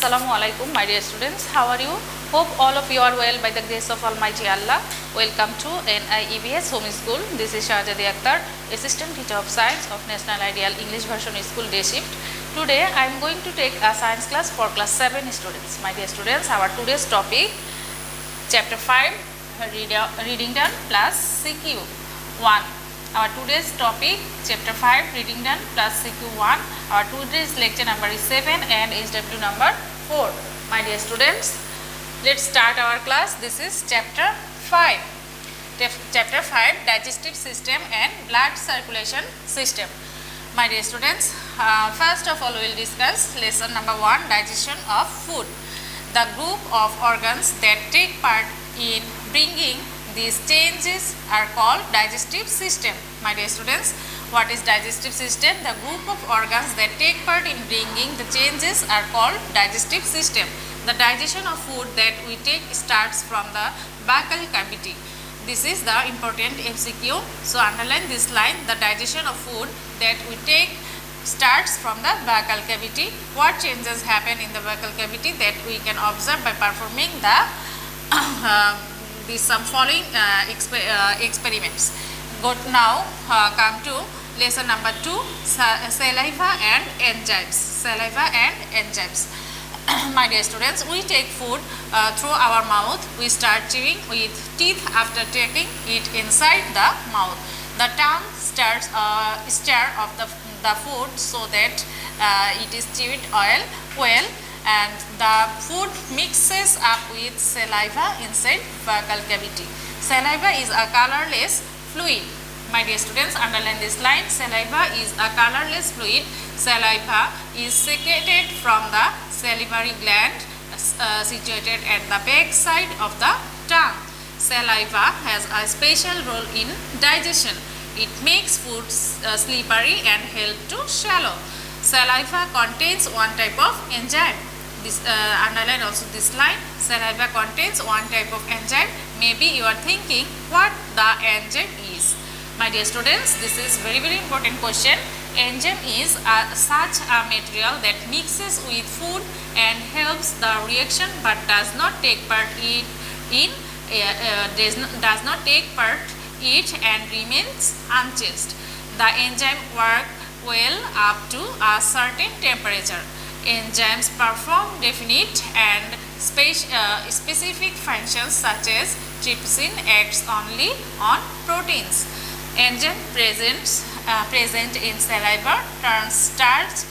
Assalamu alaikum, my dear students. How are you? Hope all of you are well by the grace of Almighty Allah. Welcome to NIEVS Home School. This is Shahjadi Akter, Assistant Teacher of Science of National Ideal English Version School Day Shift. Today I am going to take a science class for class 7 students. My dear students, our today's topic Chapter 5 Reading Done plus CQ1. Our today's topic Chapter 5 Reading Done plus CQ1. Our today's lecture number is 7 and HW number 4. My dear students, let's start our class. This is Chapter 5. Chapter 5 Digestive System and Blood Circulation System. My dear students, first of all we will discuss lesson number 1, digestion of food. The group of organs that take part in bringing these changes are called digestive system. My dear students, what is digestive system? The group of organs that take part in bringing the changes are called digestive system. The digestion of food that we take starts from the buccal cavity. This is the important MCQ. So underline this line. The digestion of food that we take starts from the buccal cavity. What changes happen in the buccal cavity that we can observe by performing the some following experiments. Now come to lesson number 2, saliva and enzymes. Saliva and enzymes. My dear students, we take food through our mouth. We start chewing with teeth after taking it inside the mouth. The tongue starts stir of the food so that it is chewed well, and the food mixes up with saliva inside buccal cavity. Saliva is a colorless fluid. My dear students, underline this line. Saliva is a colorless fluid. Saliva is secreted from the salivary gland situated at the back side of the tongue. Saliva has a special role in digestion. It makes food slippery and help to swallow. Saliva contains one type of enzyme. This underline also this line. Saliva contains one type of enzyme. Maybe you are thinking what the enzyme is. My dear students, this is very important question. Enzyme is such a material that mixes with food and helps the reaction but does not take part and remains unchanged. The enzyme work well up to a certain temperature. Enzymes perform definite and specific functions such as trypsin acts only on proteins. Enzyme present in saliva turns starch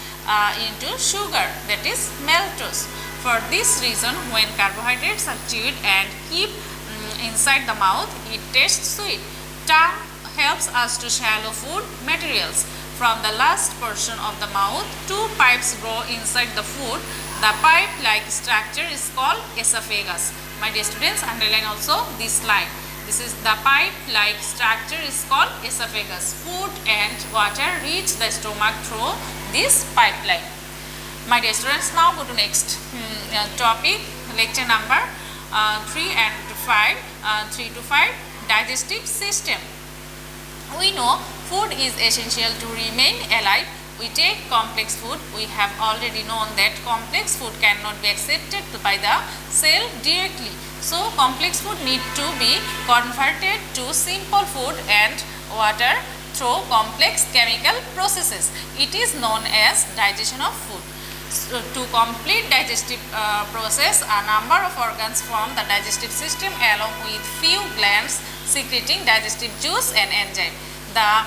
into sugar, that is maltose. For this reason, when carbohydrates are chewed and keep inside the mouth, it tastes sweet. Tongue helps us to swallow food materials. From the last portion of the mouth, two pipes grow inside the food. The pipe-like structure is called esophagus. My dear students, underline also this line. This is the pipe-like structure is called esophagus. Food and water reach the stomach through this pipeline. My dear students, now go to next topic, lecture number 3 to 5, digestive system. We know food is essential to remain alive. We take complex food. We have already known that complex food cannot be accepted by the cell directly. So complex food need to be converted to simple food and water through complex chemical processes. It is known as digestion of food. So, to complete digestive process, a number of organs form the digestive system along with few glands secreting digestive juice and enzyme. The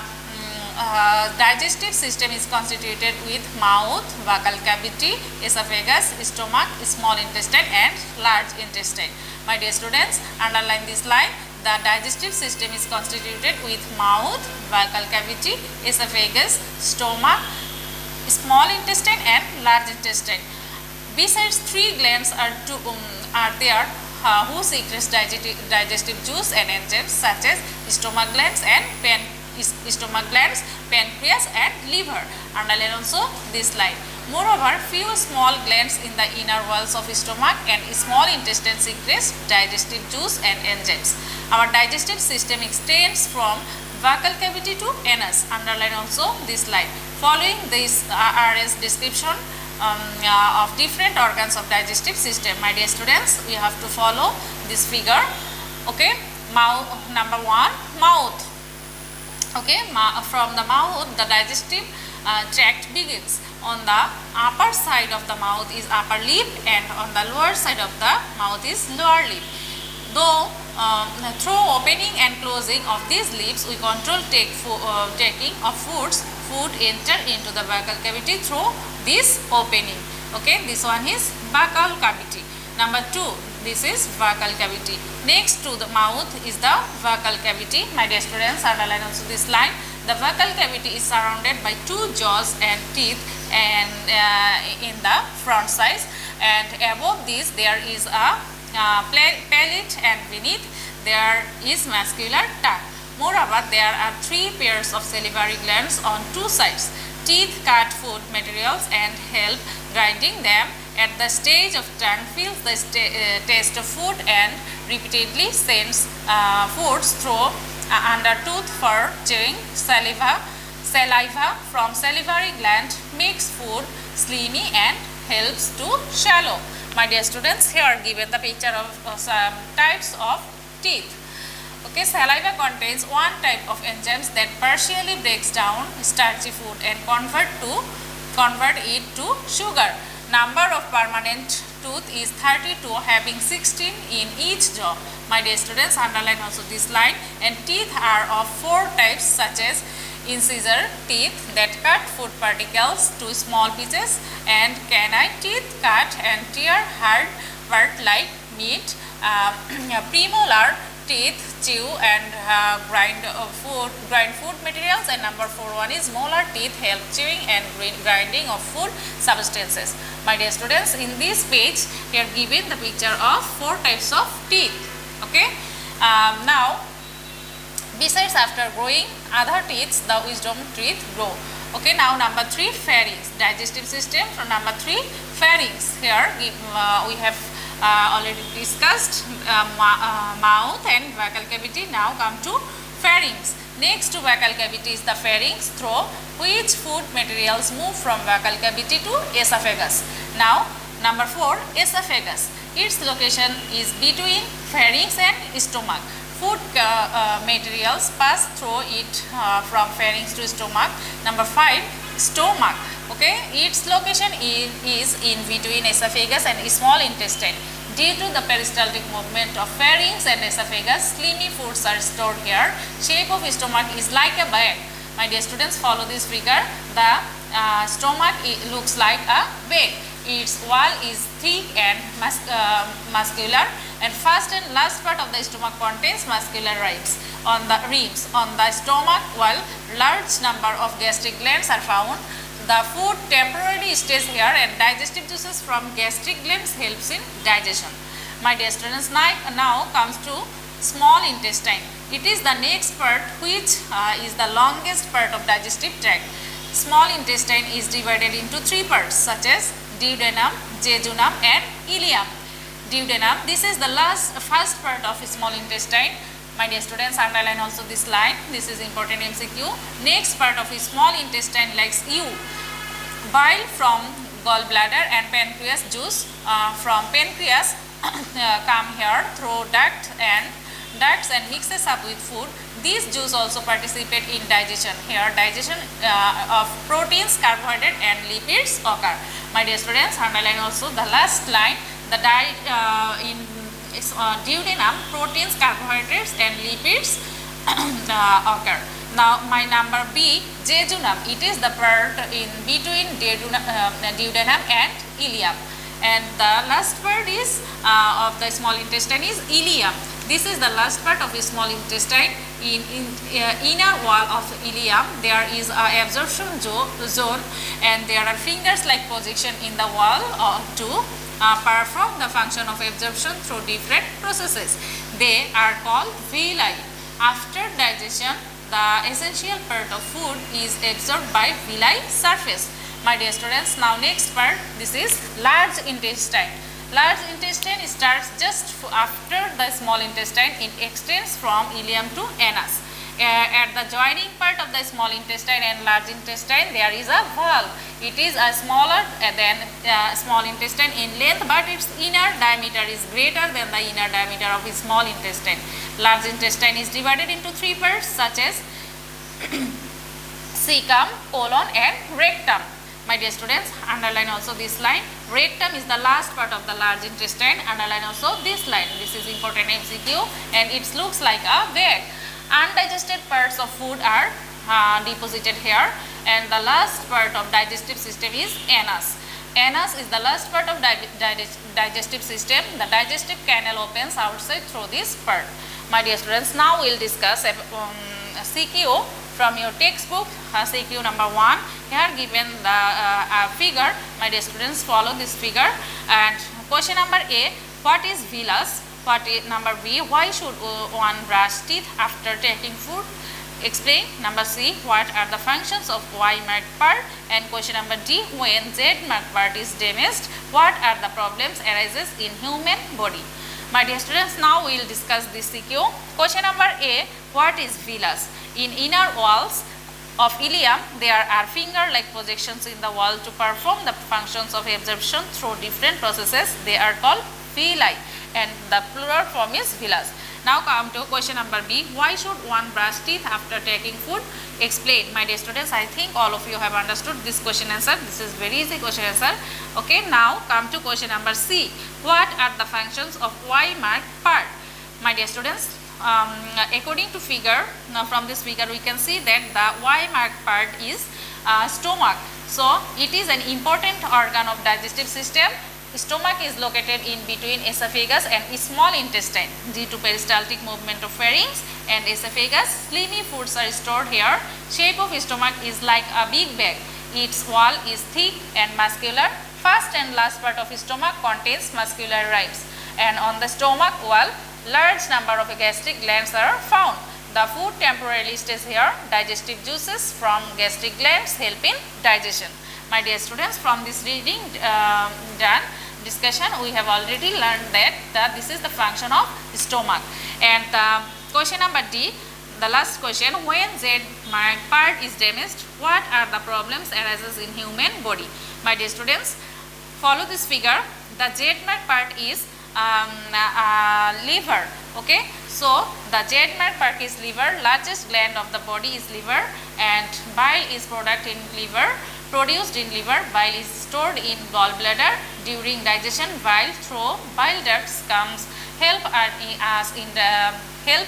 digestive system is constituted with mouth, buccal cavity, esophagus, stomach, small intestine and large intestine. My dear students, underline this line. The digestive system is constituted with mouth, buccal cavity, esophagus, stomach, small intestine and large intestine. Besides, 3 glands are there who secretes digestive juice and enzymes such as stomach glands, pancreas and liver. Underline also this line. Moreover, few small glands in the inner walls of stomach and small intestine secretes digestive juice and enzymes. Our digestive system extends from buccal cavity to anus. Underline also this line. Following this RS description of different organs of digestive system. My dear students, we have to follow this figure. Okay, mouth, number 1, mouth. Okay, from the mouth the digestive tract begins. On the upper side of the mouth is upper lip, and on the lower side of the mouth is lower lip. Though through opening and closing of these lips, we control taking of foods. Food enter into the buccal cavity through this opening. Okay, this one is buccal cavity. Number 2, this is buccal cavity. Next to the mouth is the buccal cavity. My dear students, underline also this line. The buccal cavity is surrounded by 2 jaws and teeth, and in the front side, and above this there is a palate, and beneath there is muscular tongue. Moreover, there are 3 pairs of salivary glands on 2 sides. Teeth cut food materials and help grinding them. At the stage of tongue feels the taste of food and repeatedly sends foods through under tooth for chewing. Saliva from salivary gland makes food slimy and helps to swallow. My dear students, here given the picture of some types of teeth. Okay, saliva contains one type of enzymes that partially breaks down starchy food and convert it to sugar. Number of permanent tooth is 32, having 16 in each jaw. My dear students, underline also this line. And teeth are of 4 types, such as incisor teeth that cut food particles to small pieces, and canine teeth cut and tear hard part like meat. Premolar teeth chew and grind food materials, and number 4 one is molar teeth help chewing and grinding of food substances. My dear students, in this page here given the picture of 4 types of teeth. Okay, now besides after growing other teeth, the wisdom teeth grow. Okay, now number 3, pharynx, digestive system. From number 3, pharynx. Here we have already discussed mouth and buccal cavity. Now come to pharynx. Next to buccal cavity is the pharynx, through which food materials move from buccal cavity to esophagus. Now number 4, esophagus. Its location is between pharynx and stomach. Food materials pass through it from pharynx to stomach. Number 5, stomach. Okay, its location is in between esophagus and small intestine. Due to the peristaltic movement of pharynx and esophagus, slimy foods are stored here. Shape of stomach is like a bag. My dear students, follow this figure. The stomach looks like a bag. Its wall is thick and muscular, and first and last part of the stomach contains muscular ribs. On the stomach wall, large number of gastric glands are found. The food temporarily stays here, and digestive juices from gastric glands helps in digestion. My dear students, now comes to small intestine. It is the next part, which is the longest part of digestive tract. Small intestine is divided into 3 parts, such as duodenum, jejunum and ileum. Duodenum, this is the first part of small intestine. My dear students, underline also this line. This is important MCQ. Next part of small intestine likes U. Bile from gallbladder and pancreas juice from pancreas come here through ducts and mixes up with food. These juice also participate in digestion. Here digestion of proteins, carbohydrate and lipids occur. My dear students, underline also the last line. The in duodenum, proteins, carbohydrates and lipids occur. Now my number B, jejunum. It is the part in between duodenum and ileum, and the last part is of the small intestine is ileum. This is the last part of small intestine. In inner wall of ileum there is a absorption zone, and there are fingers like position in the wall to perform the function of absorption through different processes. They are called villi. After digestion, the essential part of food is absorbed by villi surface. My dear students, now next part, this is large intestine. Large intestine starts just after the small intestine. It extends from ileum to anus. At the joining part of the small intestine and large intestine, there is a valve. It is a smaller than small intestine in length, but its inner diameter is greater than the inner diameter of a small intestine. Large intestine is divided into three parts such as cecum, colon and rectum. My dear students, underline also this line. Rectum is the last part of the large intestine. Underline also this line. This is important MCQ and it looks like a bag. Undigested parts of food are deposited here, and the last part of digestive system is anus. Anus is the last part of digestive system. The digestive canal opens outside through this part. My dear students, now we will discuss CQ from your textbook, CQ number 1. Here given the figure. My dear students, follow this figure. And question number A, what is villus? What is number B, why should one brush teeth after taking food? Explain. Number C, what are the functions of Y-marked part? And question number D, when Z-marked part is damaged, what are the problems arises in human body? My dear students, now we will discuss this CQ. Question number A, what is villus? In inner walls of ileum, there are finger-like projections in the wall to perform the functions of absorption through different processes. They are called villi, and the plural form is villus. Now come to question number B. Why should one brush teeth after taking food? Explain. My dear students, I think all of you have understood this question answer. This is very easy question answer. Okay, now come to question number C. What are the functions of Y-marked part? My dear students, according to figure, now from this figure we can see that the Y-marked part is stomach. So it is an important organ of digestive system. Stomach is located in between esophagus and small intestine. Due to peristaltic movement of pharynx and esophagus, slimy foods are stored here. Shape of stomach is like a big bag. Its wall is thick and muscular. First and last part of stomach contains muscular ribs, and on the stomach wall, large number of gastric glands are found. The food temporarily stays here. Digestive juices from gastric glands help in digestion. My dear students, from this reading done discussion, we have already learned that this is the function of stomach. And question number D, the last question, when Z-marked part is damaged, what are the problems arises in human body? My dear students, follow this figure. The Z-marked part is liver. Okay, so the Z-marked part is liver. Largest gland of the body is liver, and bile is produced in liver. Bile is stored in gallbladder. During digestion, bile through bile ducts comes help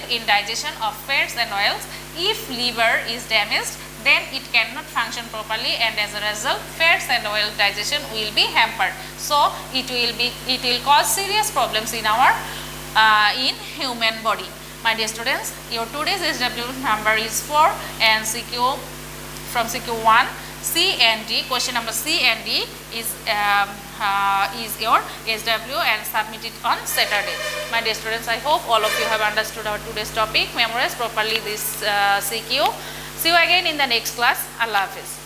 in digestion of fats and oils. If liver is damaged, then it cannot function properly, and as a result, fats and oil digestion will be hampered. So it will cause serious problems in our in human body. My dear students, your today's SW number is 4, and CQ from CQ1. C and D, question number C and D is your SW and submit it on Saturday. My dear students, I hope all of you have understood our today's topic, memorize properly this CQ. See you again in the next class. Allah Hafiz.